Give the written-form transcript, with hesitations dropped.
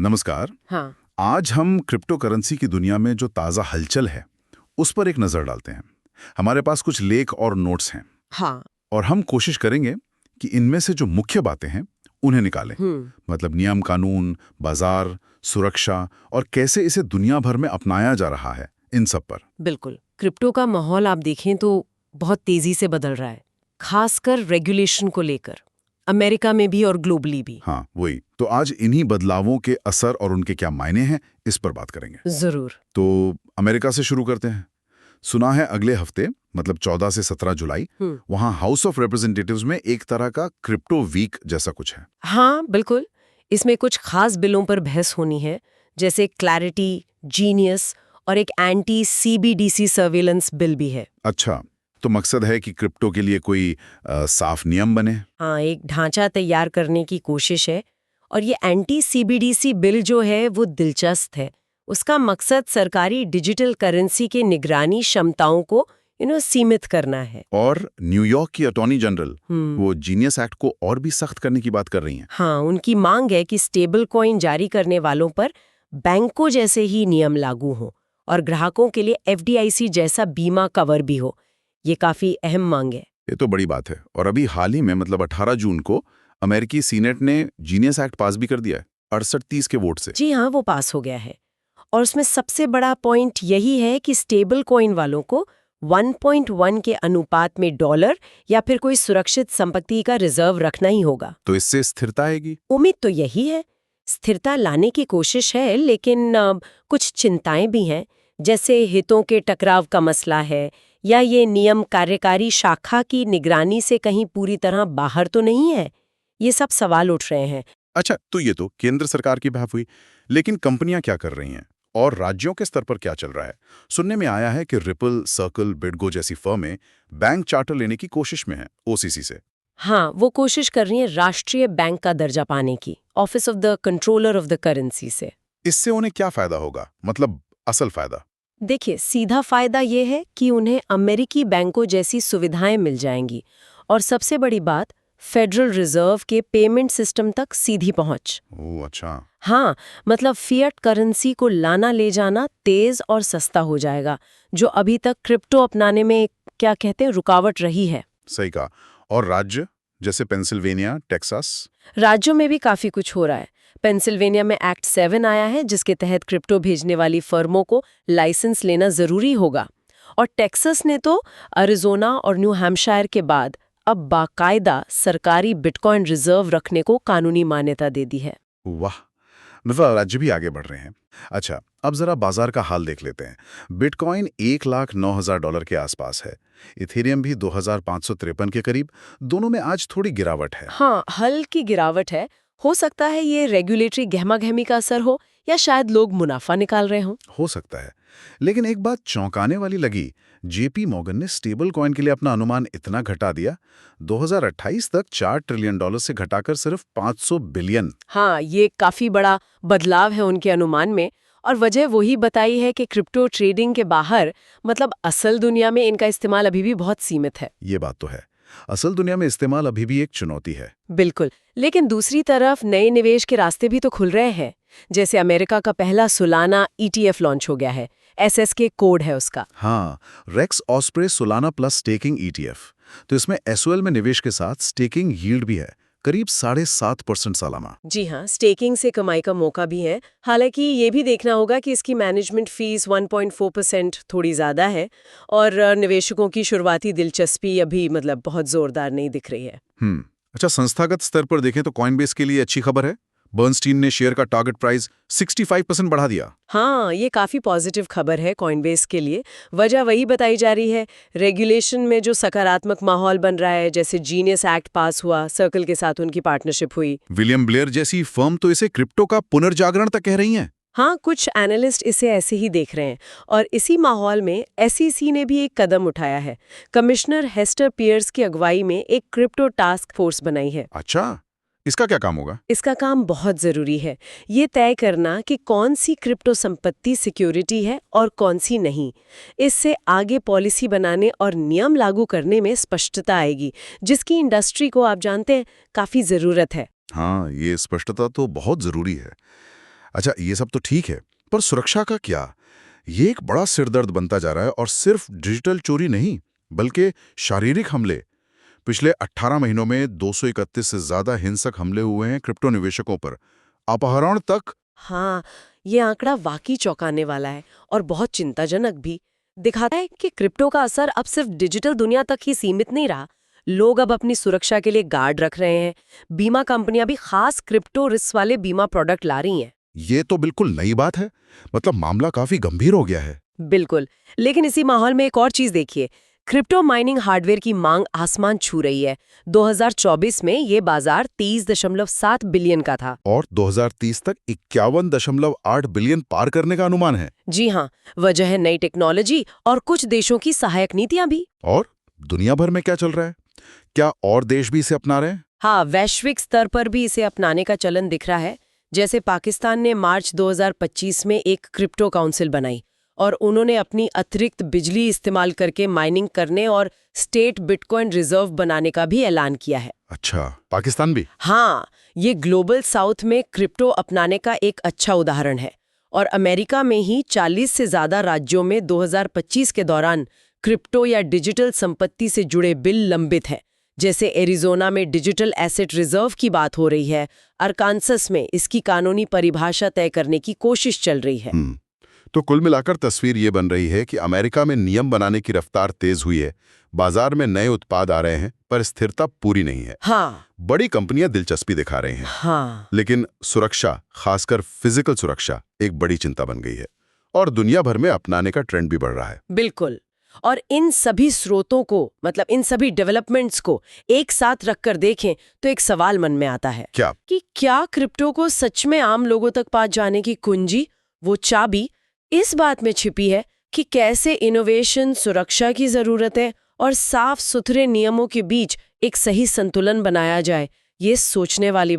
नमस्कार। हाँ। आज हम क्रिप्टो करेंसी की दुनिया में जो ताज़ा हलचल है उस पर एक नज़र डालते हैं। हमारे पास कुछ लेख और नोट्स हैं हाँ। और हम कोशिश करेंगे कि इनमें से जो मुख्य बातें हैं उन्हें निकालें। मतलब नियम कानून, बाजार, सुरक्षा और कैसे इसे दुनिया भर में अपनाया जा रहा है, इन सब पर। बिल्कुल। क्रिप्टो का माहौल आप देखें तो बहुत तेजी से बदल रहा है, खासकर रेगुलेशन को लेकर, अमेरिका में भी और ग्लोबली भी। हाँ, वही तो आज इन्हीं बदलावों के असर और उनके क्या मायने हैं इस पर बात करेंगे। जरूर। तो अमेरिका से शुरू करते हैं। सुना है अगले हफ्ते मतलब 14 से 17 जुलाई वहां हाउस ऑफ रिप्रेजेंटेटिव्स में एक तरह का क्रिप्टो वीक जैसा कुछ है। हाँ बिल्कुल। इसमें कुछ खास बिलों पर बहस होनी है, जैसे क्लैरिटी, जीनियस और एक एंटी सीबीडीसी सर्वेलेंस बिल भी है। अच्छा, तो मकसद है कि क्रिप्टो के लिए कोई साफ नियम बने। हाँ, एक ढांचा तैयार करने की कोशिश है। और ये एंटी सीबीडीसी बिल जो है वो दिलचस्प है। उसका मकसद सरकारी डिजिटल करेंसी के निगरानी क्षमताओं को सीमित करना है। और न्यूयॉर्क की अटॉर्नी जनरल वो जीनियस एक्ट को और भी सख्त करने की बात कर रही हैं। हाँ, उनकी मांग है कि स्टेबल कॉइन जारी करने वालों पर बैंकों जैसे ही नियम लागू हों और ग्राहकों के लिए एफडीआईसी जैसा बीमा कवर भी हो। ये काफी अहम मांग है। ये तो बड़ी बात है। और अभी हाल ही में मतलब 18 जून को अमेरिकी सीनेट ने जीनियस एक्ट पास भी कर दिया है 68-30 के वोट से। जी हाँ, वो पास हो गया है। और उसमें सबसे बड़ा पॉइंट यही है कि स्टेबल कॉइन वालों को 1.1 के अनुपात में डॉलर या फिर कोई सुरक्षित संपत्ति का रिजर्व रखना ही होगा। तो इससे स्थिरता आएगी। उम्मीद तो यही है, स्थिरता लाने की कोशिश है, लेकिन कुछ चिंताएं भी हैं, जैसे हितों के टकराव का मसला है, या ये नियम कार्यकारी शाखा की निगरानी से कहीं पूरी तरह बाहर तो नहीं है। ये सब सवाल उठ रहे हैं। अच्छा, तो ये तो केंद्र सरकार की बात हुई, लेकिन कंपनियां क्या कर रही हैं और राज्यों के स्तर पर क्या चल रहा है? सुनने में आया है कि रिपल, सर्कल, बिडगो जैसी फर्में बैंक चार्टर लेने की कोशिश में हैं ओसीसी से। हाँ, वो कोशिश कर रही है राष्ट्रीय बैंक का दर्जा पाने की, office of the controller of the currency से। इससे उन्हें क्या फायदा होगा, मतलब असल फायदा? देखिए, सीधा फायदा ये है कि उन्हें अमेरिकी बैंकों जैसी सुविधाएं मिल जाएंगी, और सबसे बड़ी बात, फेडरल रिजर्व के पेमेंट सिस्टम तक सीधी पहुंच। ओह अच्छा। हाँ, मतलब फिएट करेंसी को लाना ले जाना तेज और सस्ता हो जाएगा, जो अभी तक क्रिप्टो अपनाने में क्या कहते हैं रुकावट रही है। सही कहा। और राज्य जैसे पेंसिल्वेनिया, टेक्सास? राज्यों में भी काफी कुछ हो रहा है। पेंसिल्वेनिया में एक्ट 7 आया है, जिसके तहत क्रिप्टो भेजने वाली फर्मों को लाइसेंस लेना जरूरी होगा। और टेक्सास ने तो अरिजोना और न्यू हैम्पशायर के बाद अब बाकायदा सरकारी बिटकॉइन रिजर्व रखने को कानूनी मान्यता दे दी है। वाह, मतलब राज्य भी आगे बढ़ रहे हैं। अच्छा, अब जरा बाजार का हाल देख लेते हैं। बिटकॉइन $1,09,000 के आसपास है। इथेरियम भी 2,553 के करीब। दोनों में आज थोड़ी गिरावट है। हाँ, हल्की गिरावट है। हो सकता है ये रेगुलेटरी गहमा-गहमी का असर हो, या शायद लोग मुनाफा निकाल रहे हों। हो सकता है, लेकिन एक बात चौंकाने वाली लगी। जेपी मॉर्गन ने स्टेबल कॉइन के लिए अपना अनुमान इतना घटा दिया, 2028 तक $4 ट्रिलियन से घटाकर सिर्फ 500 बिलियन। हाँ, ये काफी बड़ा बदलाव है उनके अनुमान में। और वजह वही बताई है कि क्रिप्टो ट्रेडिंग के बाहर, मतलब असल दुनिया में इनका इस्तेमाल अभी भी बहुत सीमित है। ये बात तो है, असल दुनिया में इस्तेमाल अभी भी एक चुनौती है। बिल्कुल, लेकिन दूसरी तरफ नए निवेश के रास्ते भी तो खुल रहे हैं। जैसे अमेरिका का पहला सुलाना ईटीएफ लॉन्च हो गया है, एसएसके कोड है उसका। हाँ, REX Osprey Solana plus staking ETF. तो इसमें एसओएल में निवेश के साथ स्टेकिंग यील्ड भी है, करीब 7.5% सालाना। जी हाँ, स्टेकिंग से कमाई का मौका भी है। हालांकि ये भी देखना होगा कि इसकी मैनेजमेंट फीस 1.4% थोड़ी ज़्यादा है, और निवेशकों की शुरुआती दिलचस्पी अभी मतलब बहुत जोरदार नहीं दिख रही है। अच्छा, संस्थागत स्तर पर देखें तो कॉइनबेस के लिए अच्छी खबर है। बर्नस्टीन ने शेयर का टारगेट प्राइस 65% बढ़ा दिया। हाँ, ये काफी पॉजिटिव खबर है कॉइनबेस के लिए। वजह वही बताई जा रही है, रेगुलेशन में जो सकारात्मक माहौल बन रहा है, जैसे जीनियस एक्ट पास हुआ, सर्कल के साथ उनकी पार्टनरशिप हुई। विलियम ब्लेयर जैसी फर्म तो इसे क्रिप्टो का पुनर्जागरण तक कह रही हैं। हाँ, कुछ एनालिस्ट इसे ऐसे ही देख रहे हैं। और इसी माहौल में एसईसी ने भी एक कदम उठाया है। कमिश्नर हेस्टर पियर्स की अगुवाई में एक क्रिप्टो टास्क फोर्स बनाई है। अच्छा, इसका क्या काम होगा? इसका काम बहुत जरूरी है, ये तय करना कि कौन सी क्रिप्टो संपत्ति सिक्योरिटी है और कौन सी नहीं। इससे आगे पॉलिसी बनाने और नियम लागू करने में स्पष्टता आएगी, जिसकी इंडस्ट्री को आप जानते हैं काफी जरूरत है। हाँ, ये स्पष्टता तो बहुत जरूरी है। अच्छा, ये सब तो ठीक है, पर सुरक्षा का क्या? ये एक बड़ा सिरदर्द बनता जा रहा है, और सिर्फ डिजिटल चोरी नहीं, बल्कि शारीरिक हमले। पिछले 18 महीनों में 231 से ज्यादा हिंसक हमले हुए हैं क्रिप्टो निवेशकों पर, अपहरण तक। हाँ, ये आंकड़ा वाकई चौंकाने वाला है और बहुत चिंताजनक भी। दिखाता है कि क्रिप्टो का असर अब सिर्फ डिजिटल दुनिया तक ही सीमित नहीं रहा। लोग अब अपनी सुरक्षा के लिए गार्ड रख रहे हैं। बीमा कंपनियां भी खास क्रिप्टो रिस्क वाले बीमा प्रोडक्ट ला रही हैं। ये तो बिल्कुल नई बात है। मतलब मामला काफी गंभीर हो गया है। बिल्कुल, लेकिन इसी माहौल में एक और चीज देखिए, क्रिप्टो माइनिंग हार्डवेयर की मांग आसमान छू रही है। 2024 में ये बाजार 30.7 बिलियन का था। और 2030 तक 51.8 बिलियन पार करने का अनुमान है। जी हाँ, वजह है नई टेक्नोलॉजी और कुछ देशों की सहायक नीतियां भी। और दुनिया भर में क्या चल रहा है? क्या और देश भी इसे अपना रहे हैं? हाँ, वैश्विक स्तर पर भी इसे अपनाने का चलन दिख रहा है। जैसे पाकिस्तान ने मार्च 2025 में एक क्रिप्टो काउंसिल बनाई और उन्होंने अपनी अतिरिक्त बिजली इस्तेमाल करके माइनिंग करने और स्टेट बिटकॉइन रिजर्व बनाने का भी ऐलान किया है। अच्छा, पाकिस्तान भी? हाँ, ये ग्लोबल साउथ में क्रिप्टो अपनाने का एक अच्छा उदाहरण है। और अमेरिका में ही 40 से ज्यादा राज्यों में 2025 के दौरान क्रिप्टो या डिजिटल संपत्ति से जुड़े बिल लंबित हैं। जैसे एरिजोना में डिजिटल एसेट रिजर्व की बात हो रही है, अरकानसस में इसकी कानूनी परिभाषा तय करने की कोशिश चल रही है। तो कुल मिलाकर तस्वीर ये बन रही है कि अमेरिका में नियम बनाने की रफ्तार तेज हुई है, बाजार में नए उत्पाद आ रहे हैं, पर स्थिरता पूरी नहीं है। हाँ, बड़ी कंपनियां दिलचस्पी दिखा रही हैं, हाँ, लेकिन सुरक्षा, खासकर फिजिकल सुरक्षा, एक बड़ी चिंता बन गई है, और दुनिया भर में अपनाने का ट्रेंड भी बढ़ रहा है। बिल्कुल। और इन सभी स्रोतों को, मतलब इन सभी डेवलपमेंट्स को एक साथ रखकर देखें तो एक सवाल मन में आता है क्या? कि क्या क्रिप्टो को सच में आम लोगों तक पहुंच जाने की कुंजी, वो चाबी, इस बात में छिपी है कि कैसे इनोवेशन, सुरक्षा की जरूरत है और साफ सुथरे नियमों के बीच एक सही संतुलन बनाया जाए। ये सोचने वाली